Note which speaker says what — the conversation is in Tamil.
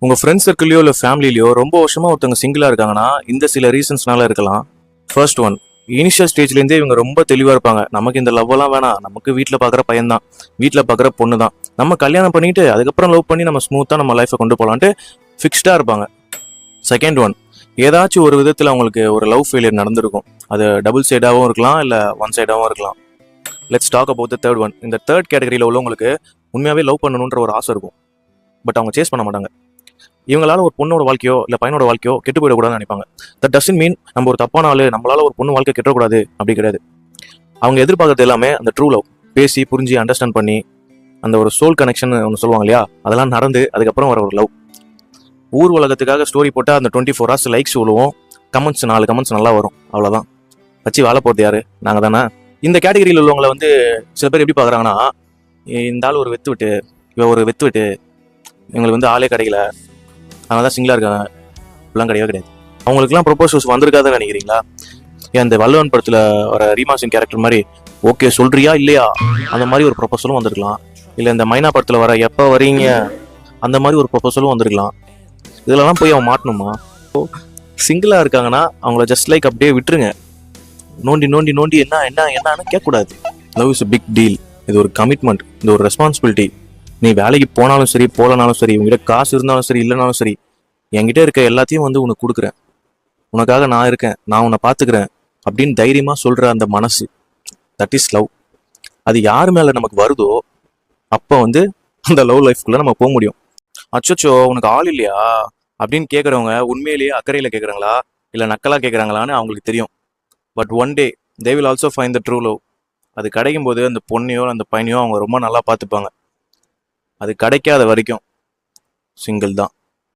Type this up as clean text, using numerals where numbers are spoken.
Speaker 1: உங்கள் ஃப்ரெண்ட்ஸ் சர்க்கிள்லையோ இல்லை ஃபேமிலிலையோ ரொம்ப வருஷமாக ஒருத்தவங்க சிங்கிளாக இருக்காங்கன்னா இந்த சில ரீசன்ஸ்னால இருக்கலாம். ஃபர்ஸ்ட் ஒன், இனிஷியல் ஸ்டேஜ்லேருந்தே இவங்க ரொம்ப தெளிவாக இருப்பாங்க. நமக்கு இந்த லவ்வெல்லாம் வேணாம், நமக்கு வீட்டில் பார்க்குற பையன் தான், வீட்டில் பார்க்குற பொண்ணு தான், நம்ம கல்யாணம் பண்ணிட்டு அதுக்கப்புறம் லவ் பண்ணி நம்ம ஸ்மூத்தாக நம்ம லைஃப்பை கொண்டு போகலான்ட்டு ஃபிக்ஸ்டாக இருப்பாங்க. செகண்ட் ஒன், ஏதாச்சும் ஒரு விதத்தில் அவங்களுக்கு ஒரு லவ் ஃபெயிலியர் நடந்திருக்கும். அது டபுள் சைடாகவும் இருக்கலாம், இல்லை ஒன் சைடாகவும் இருக்கலாம். Let's talk about the third one. இந்த தேர்ட் கேட்டகரியில் உள்ளவங்களுக்கு உண்மையாகவே லவ் பண்ணணுன்ற ஒரு ஆசை இருக்கும், பட் அவங்க சேஸ் பண்ண மாட்டாங்க. இவங்களால ஒரு பொண்ணோட வாழ்க்கையோ இல்லை பையனோட வாழ்க்கையோ கெட்டு போயிடக்கூடாதுன்னு நினைப்பாங்க. தட் டசன்ட் மீன் நம்ம ஒரு தப்பான ஆள், நம்மளால ஒரு பொண்ணு வாழ்க்கை கெட்டக்கூடாது அப்படி கிடையாது. அவங்க எதிர்பார்க்கறது எல்லாமே அந்த ட்ரூ லவ், பேசி புரிஞ்சு அண்டர்ஸ்டாண்ட் பண்ணி அந்த ஒரு சோல் கனெக்ஷன் ஒன்று சொல்லுவாங்க இல்லையா, அதெல்லாம் நடந்து அதுக்கப்புறம் வர ஒரு லவ். ஊர் உலகத்துக்காக ஸ்டோரி போட்டால் அந்த 24 hours லைக்ஸ் விழுவோம், கமெண்ட்ஸ் 4 கமெண்ட்ஸ் நல்லா வரும், அவ்வளோதான். வச்சு வாழ போகிறது யாரு? நாங்கள் தானே. இந்த கேட்டகரியில் உள்ளவங்களை வந்து சில பேர் எப்படி பார்க்குறாங்கன்னா, இந்த ஆள் ஒரு வெத்து விட்டு, இவன் ஒரு வெத்து விட்டு, இவங்களுக்கு வந்து ஆளே கிடைக்கல, அதனால தான் சிங்கிளாக இருக்காங்க. இப்பெல்லாம் கிடையவே கிடையாது. அவங்களுக்குலாம் ப்ரொபோசல்ஸ் வந்திருக்காதுன்னு நினைக்கிறீங்களா? ஏன் இந்த வல்லவன் படத்தில் வர ரீமா சிங் கேரக்டர் மாதிரி ஓகே சொல்றியா இல்லையா அந்த மாதிரி ஒரு ப்ரொபோசலும் வந்திருக்கலாம். இல்லை இந்த மைனா படத்தில் வர எப்போ வரீங்க அந்த மாதிரி ஒரு ப்ரொபோசலும் வந்திருக்கலாம். இதெல்லாம் போய் அவன் மாட்டணுமா? சிங்கிளாக இருக்காங்கன்னா அவங்கள ஜஸ்ட் லைக் அப்படியே விட்டுருங்க. நோண்டி நோண்டி நோண்டி என்னன்னு கேட்கக்கூடாது. Love is big deal. இது ஒரு கமிட்மெண்ட், இது ஒரு ரெஸ்பான்சிபிலிட்டி. நீ வேலைக்கு போனாலும் சரி போகலனாலும் சரி, உங்ககிட்ட காசு இருந்தாலும் சரி இல்லைனாலும் சரி, என்கிட்ட இருக்க எல்லாத்தையும் வந்து உனக்கு கொடுக்குறேன், உனக்காக நான் இருக்கேன், நான் உன்னை பார்த்துக்கிறேன் அப்படின்னு தைரியமாக சொல்கிற அந்த மனசு, தட் இஸ் லவ். அது யார் மேலே நமக்கு வருதோ அப்போ வந்து அந்த லவ் லைஃப்குள்ளே நம்ம போக முடியும். அச்சோச்சோ உனக்கு ஆள் இல்லையா அப்படின்னு கேட்குறவங்க உண்மையிலேயே அக்கறையில் கேட்குறாங்களா இல்லை நக்கலாக கேட்குறாங்களான்னு அவங்களுக்கு தெரியும். But one day they will also find the true love. அது கிடைக்கும் போது அந்த பொண்ணையோ அந்த பையனையோ அவங்க ரொம்ப நல்லா பார்த்துப்பாங்க. அது கிடைக்காத வரைக்கும் சிங்கிள் தான்.